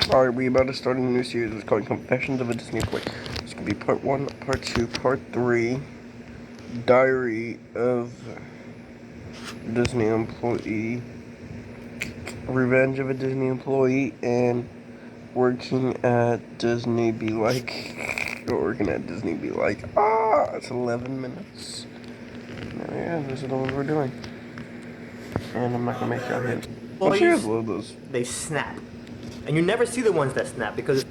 Alright, we about to start a new series. It's called Confessions of a Disney Employee. It's gonna be part 1, part 2, part 3. Diary of Disney Employee. Revenge of a Disney Employee. And working at Disney be like. Working at Disney be like. It's 11 minutes. Yeah, those are the ones we're doing. And I'm not gonna make y'all hit. They snap. And you never see the ones that snap because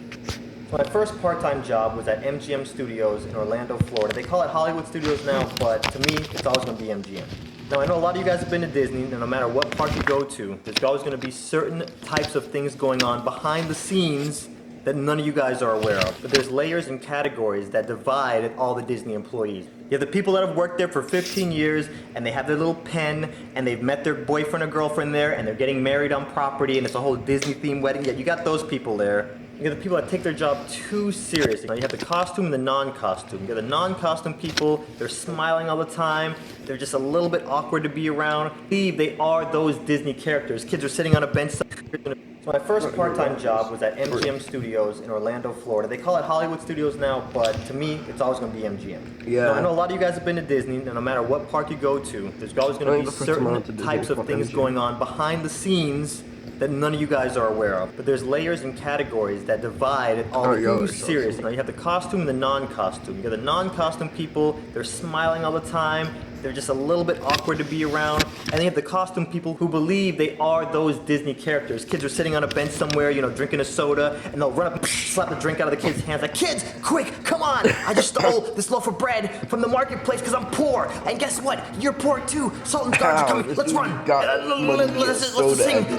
my first part-time job was at MGM Studios in Orlando, Florida. They call it Hollywood Studios now, but to me, it's always going to be MGM. Now, I know a lot of you guys have been to Disney, and no matter what park you go to, there's always going to be certain types of things going on behind the scenes that none of you guys are aware of. But there's layers and categories that divide all the Disney employees. You have the people that have worked there for 15 years, and they have their little pen, and they've met their boyfriend or girlfriend there, and they're getting married on property, and it's a whole Disney-themed wedding. Yeah, you got those people there. You got the people that take their job too seriously. You have the costume and the non-costume. You got the non-costume people, they're smiling all the time, they're just a little bit awkward to be around. They are those Disney characters. Kids are sitting on a bench. So my first part-time job was at MGM Studios in Orlando, Florida. They call it Hollywood Studios now, but to me, it's always going to be MGM. Yeah. Now, I know a lot of you guys have been to Disney, and no matter what park you go to, there's always going to be certain types of things going on behind the scenes that none of you guys are aware of. But there's layers and categories that divide it all too seriously. Now, you have the costume and the non-costume. You got the non-costume people, they're smiling all the time, they're just a little bit awkward to be around. And then you have the costume people who believe they are those Disney characters. Kids are sitting on a bench somewhere, you know, drinking a soda, and they'll run up and slap the drink out of the kids' hands like, "Kids, quick, come on! I just stole this loaf of bread from the marketplace because I'm poor. And guess what? You're poor too. Salt and guards are coming. Let's run.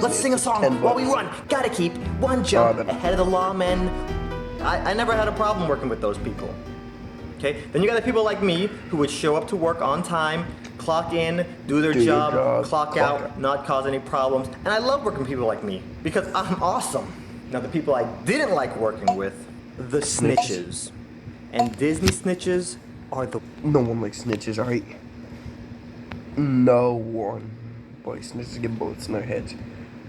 Let's sing a song while we run. Gotta keep one jump ahead of the law, men." I never had a problem working with those people. Okay? Then you got the people like me who would show up to work on time, clock in, do their job, clock out, not cause any problems. And I love working with people like me because I'm awesome. Now the people I didn't like working with, the snitches. And Disney snitches are the... No one likes snitches, alright? No one. Boy, snitches get bullets in their heads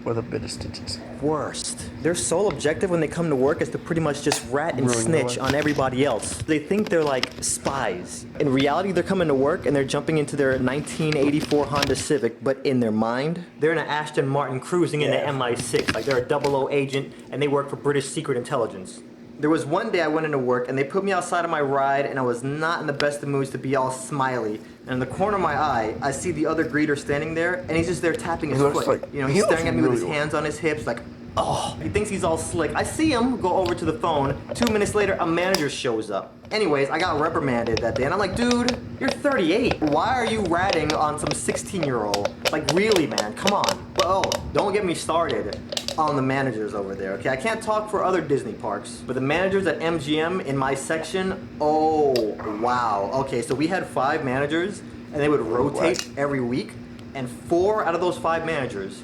with a bit of stitches. Worst. Their sole objective when they come to work is to pretty much just rat and snitch on everybody else. They think they're like spies. In reality, they're coming to work and they're jumping into their 1984 Honda Civic, but in their mind, they're in an Aston Martin cruising in an MI6, like they're a 00 agent and they work for British Secret Intelligence. There was one day I went into work and they put me outside of my ride and I was not in the best of moods to be all smiley. And in the corner of my eye, I see the other greeter standing there and he's just there tapping his foot. Like, you know, he's staring at me with his hands on his hips like, oh, he thinks he's all slick. I see him go over to the phone. 2 minutes later, a manager shows up. Anyways, I got reprimanded that day and I'm like, dude, you're 38. Why are you ratting on some 16-year-old? Like, really, man, come on. But oh, don't get me started on the managers over there, okay? I can't talk for other Disney parks, but the managers at MGM in my section, oh, wow. Okay, so we had 5 managers, and they would rotate every week, and 4 out of those 5 managers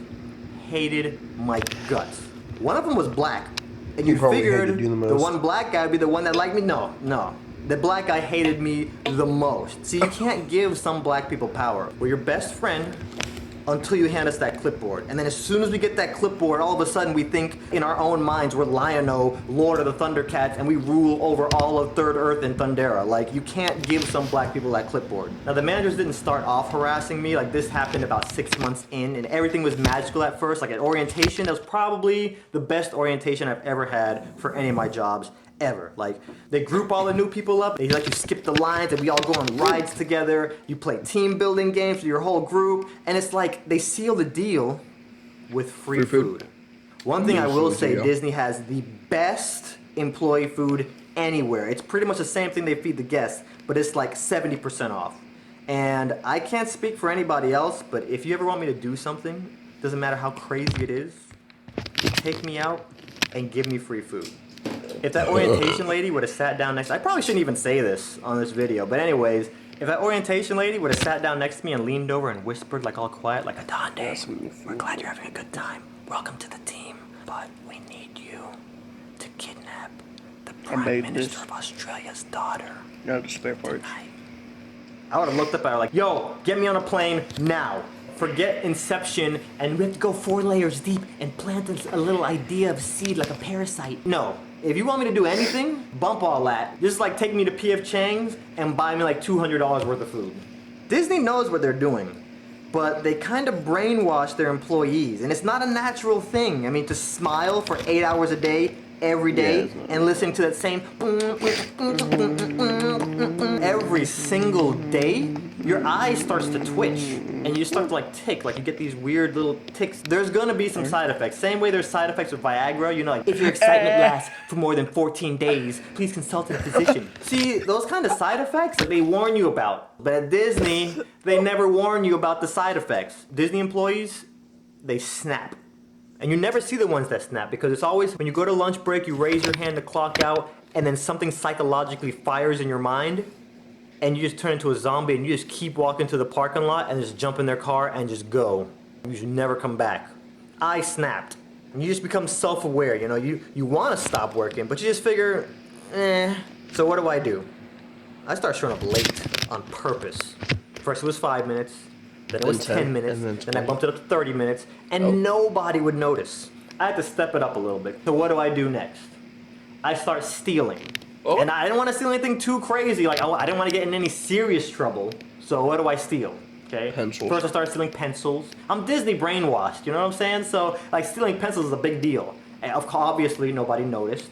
hated my guts. One of them was black, and you figured the one black guy would be the one that liked me? No. The black guy hated me the most. See, you can't give some black people power. We're your best friend until you hand us that clipboard. And then as soon as we get that clipboard, all of a sudden we think in our own minds we're Lion-O, Lord of the Thundercats, and we rule over all of Third Earth and Thundera. Like, you can't give some black people that clipboard. Now, the managers didn't start off harassing me. Like, this happened about 6 months in, and everything was magical at first. Like, at orientation, that was probably the best orientation I've ever had for any of my jobs. Ever. Like, they group all the new people up, they let you skip the lines and we all go on rides together, you play team building games with your whole group, and it's like they seal the deal with free food. One thing I will say, Disney has the best employee food anywhere. It's pretty much the same thing they feed the guests, but it's like 70% off. And I can't speak for anybody else, but if you ever want me to do something, doesn't matter how crazy it is, take me out and give me free food. If that orientation lady would have sat down next, I probably shouldn't even say this on this video, but anyways, if that orientation lady would have sat down next to me and leaned over and whispered like all quiet, like, "Adonde, we're glad you're having a good time. Welcome to the team, but we need you to kidnap the Prime Minister of Australia's daughter tonight." I would have looked up at her like, "Yo, get me on a plane now. forget Inception and we have to go 4 layers deep and plant a little idea of seed like a parasite. No. If you want me to do anything, bump all that. Just like take me to P.F. Chang's and buy me like $200 worth of food. Disney knows what they're doing, but they kind of brainwash their employees, and it's not a natural thing. I mean, to smile for 8 hours a day, every day, and listen to that same every single day, your eye starts to twitch, and you start to like tick, like you get these weird little ticks. There's gonna be some side effects. Same way there's side effects with Viagra, you know, like if your excitement lasts for more than 14 days, please consult a physician. See, those kind of side effects that they warn you about. But at Disney, they never warn you about the side effects. Disney employees, they snap. And you never see the ones that snap because it's always when you go to lunch break, you raise your hand to clock out, and then something psychologically fires in your mind, and you just turn into a zombie and you just keep walking to the parking lot and just jump in their car and just go. You should never come back. I snapped. And you just become self-aware, you know, you want to stop working, but you just figure, So what do? I start showing up late on purpose. First it was 5 minutes. Then it was 10 minutes, then I bumped it up to 30 minutes, and nobody would notice. I had to step it up a little bit. So what do I do next? I start stealing. And I didn't want to steal anything too crazy, like I didn't want to get in any serious trouble. So what do I steal? Okay. Pencils. First I started stealing pencils. I'm Disney brainwashed, you know what I'm saying? So like stealing pencils is a big deal. And obviously nobody noticed.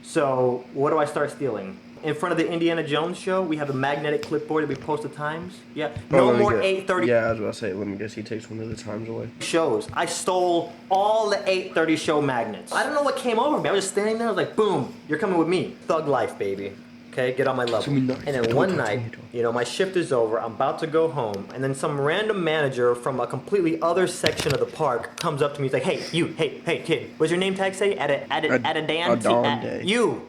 So what do I start stealing? In front of the Indiana Jones show, we have a magnetic clipboard that we post the times. Yeah, no more 8:30. Yeah, I was about to say, let me guess, he takes one of the times away. Shows. I stole all the 8:30 show magnets. I don't know what came over me. I was just standing there. I was like, boom, you're coming with me. Thug life, baby. Okay, get on my level. And then one night, you know, my shift is over. I'm about to go home, and then some random manager from a completely other section of the park comes up to me. He's like, hey, you, hey, kid, what's your name tag say? You.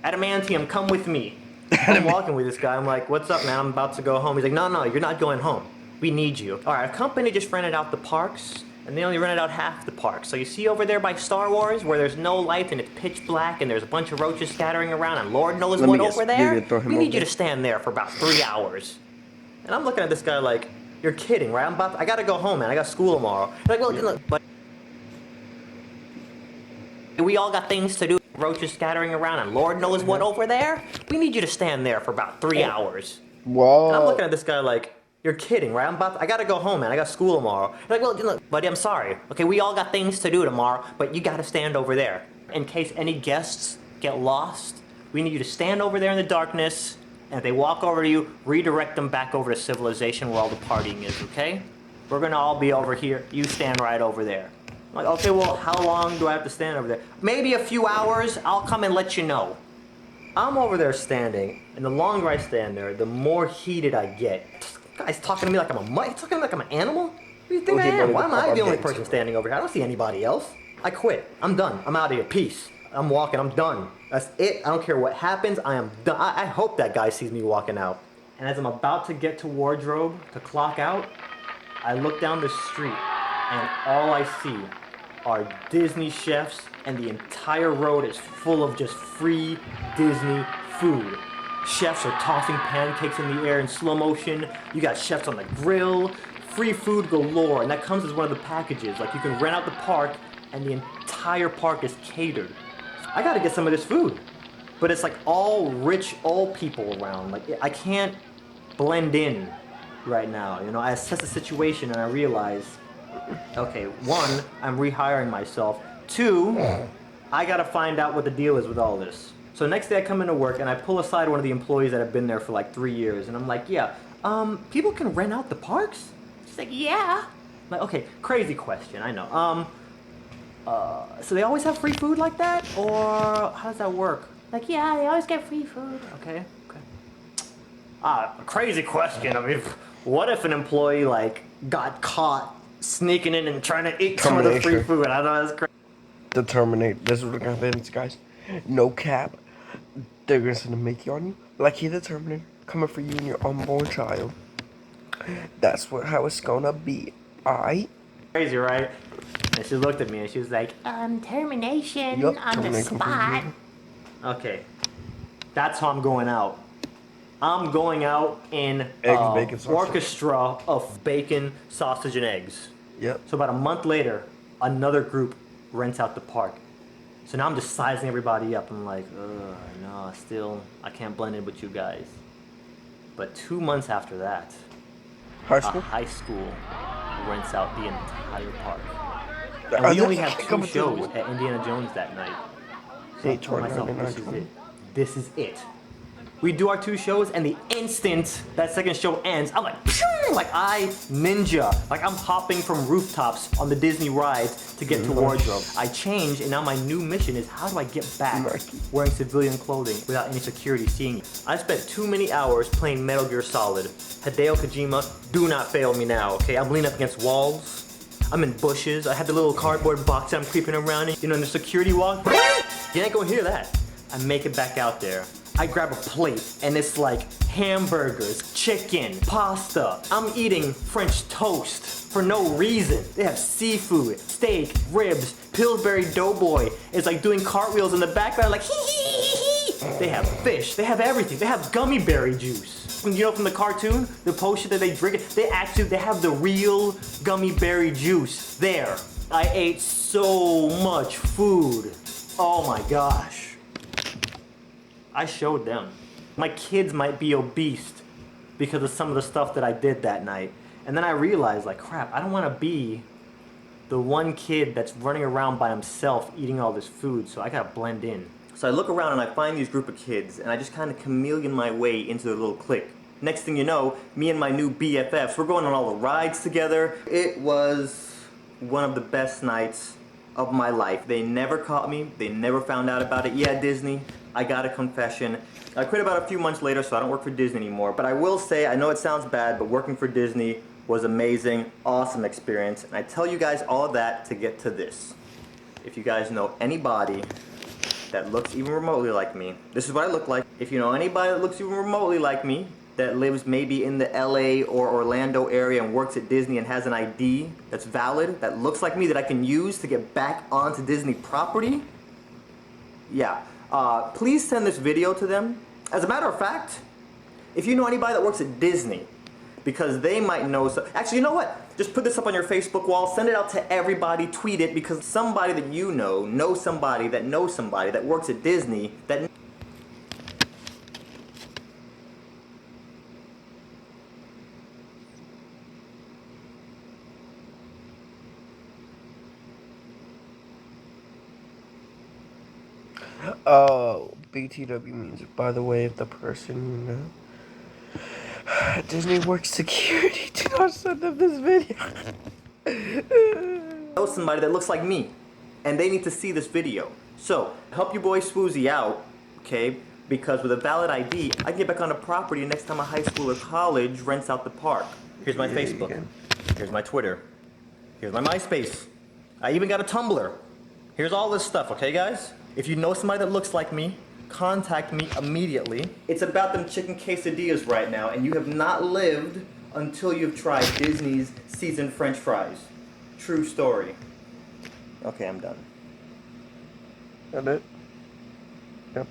Adamantium, come with me. I'm walking with this guy. I'm like, what's up, man? I'm about to go home. He's like, no, you're not going home. We need you. All right, a company just rented out the parks, and they only rented out half the park. So you see over there by Star Wars, where there's no light and it's pitch black, and there's a bunch of roaches scattering around, and Lord knows what over there? We need you to stand there for about 3 hours. And I'm looking at this guy like, you're kidding, right? I gotta go home, man. I got school tomorrow. He's like, well, look, but we all got things to do. Roaches scattering around and Lord knows what over there. We need you to stand there for about 3 hours. Whoa. And I'm looking at this guy like, you're kidding, right? I gotta go home, man. I got school tomorrow. He's like, well, look, buddy, I'm sorry. Okay, we all got things to do tomorrow, but you gotta stand over there. In case any guests get lost, we need you to stand over there in the darkness, and if they walk over to you, redirect them back over to civilization where all the partying is, okay? We're gonna all be over here. You stand right over there. I'm like, okay, well, how long do I have to stand over there? Maybe a few hours. I'll come and let you know. I'm over there standing, and the longer I stand there, the more heated I get. This guy's talking to me like I'm he's talking to me like I'm an animal? What do you think I am? Why am I the only person standing over here? I don't see anybody else. I quit. I'm done. I'm out of here. Peace. I'm walking. I'm done. That's it. I don't care what happens. I am done. I hope that guy sees me walking out. And as I'm about to get to wardrobe to clock out, I look down the street, and all I see are Disney chefs, and the entire road is full of just free Disney food. Chefs are tossing pancakes in the air in slow motion. You got chefs on the grill. Free food galore, and that comes as one of the packages. Like you can rent out the park, and the entire park is catered. I gotta get some of this food. But it's like all rich old people around. Like I can't blend in right now. You know, I assess the situation and I realize, okay, 1, I'm rehiring myself. 2, I gotta find out what the deal is with all this. So next day I come into work and I pull aside one of the employees that have been there for like 3 years, and I'm like, yeah, people can rent out the parks? She's like, yeah. I'm like, okay, crazy question, I know. So they always have free food like that? Or how does that work? Like, yeah, they always get free food. Okay. Crazy question. I mean, what if an employee like got caught sneaking in and trying to eat some of the free food? I know that's crazy. Terminate. This is what happens, guys. No cap. They're gonna send a Mickey on you, like he the Terminator, coming for you and your unborn child. That's how it's gonna be. Alright? Crazy, right? And she looked at me and she was like, termination on the spot. Okay. That's how I'm going out. I'm going out in Eggs, bacon, sausage. orchestra of bacon, sausage, and eggs. Yep. So about a month later, another group rents out the park. So now I'm just sizing everybody up. I'm like, no, still, I can't blend in with you guys. But 2 months after that, High a school? high school rents out the entire park. Are And we they only have 2 coming through the shows at Indiana Jones that night. So I told myself, this is it. This is it. We do our 2 shows, and the instant that second show ends, I'm like, pshing, like I ninja. Like I'm hopping from rooftops on the Disney rides to get to wardrobe. I change, and now my new mission is how do I get back wearing civilian clothing without any security seeing you? I spent too many hours playing Metal Gear Solid. Hideo Kojima, do not fail me now, okay? I'm leaning up against walls. I'm in bushes. I have the little cardboard box that I'm creeping around in. You know, in the security wall. You ain't gonna hear that. I make it back out there. I grab a plate and it's like hamburgers, chicken, pasta. I'm eating French toast for no reason. They have seafood, steak, ribs, Pillsbury Doughboy is like doing cartwheels in the background like hee hee hee hee. They have fish, they have everything. They have gummy berry juice. You know from the cartoon, the potion that they drink, they have the real gummy berry juice there. I ate so much food. Oh my gosh. I showed them. My kids might be obese because of some of the stuff that I did that night. And then I realized, like, crap, I don't want to be the one kid that's running around by himself eating all this food, so I gotta blend in. So I look around and I find these group of kids, and I just kind of chameleon my way into their little clique. Next thing you know, me and my new BFFs, we're going on all the rides together. It was one of the best nights of my life. They never caught me. They never found out about it. Yeah, Disney, I got a confession. I quit about a few months later, so I don't work for Disney anymore. But I will say, I know it sounds bad, but working for Disney was amazing, awesome experience. And I tell you guys all of that to get to this. If you guys know anybody that looks even remotely like me, this is what I look like. If you know anybody that looks even remotely like me, that lives maybe in the LA or Orlando area and works at Disney and has an ID that's valid, that looks like me, that I can use to get back onto Disney property, yeah, please send this video to them. As a matter of fact, if you know anybody that works at Disney, because they might know, actually, you know what? Just put this up on your Facebook wall, send it out to everybody, tweet it, because somebody that you know somebody that works at Disney that BTW means, by the way, if the person you know Disney works security, do not send them this video. know somebody that looks like me, and they need to see this video. So, help your boy Swooxie out, okay? Because with a valid ID, I can get back on the property next time a high school or college rents out the park. Here's my Facebook. Here's my Twitter. Here's my MySpace. I even got a Tumblr. Here's all this stuff, okay guys? If you know somebody that looks like me, contact me immediately. It's about them chicken quesadillas right now, and you have not lived until you've tried Disney's seasoned French fries. True story. Okay, I'm done. That it? Yep.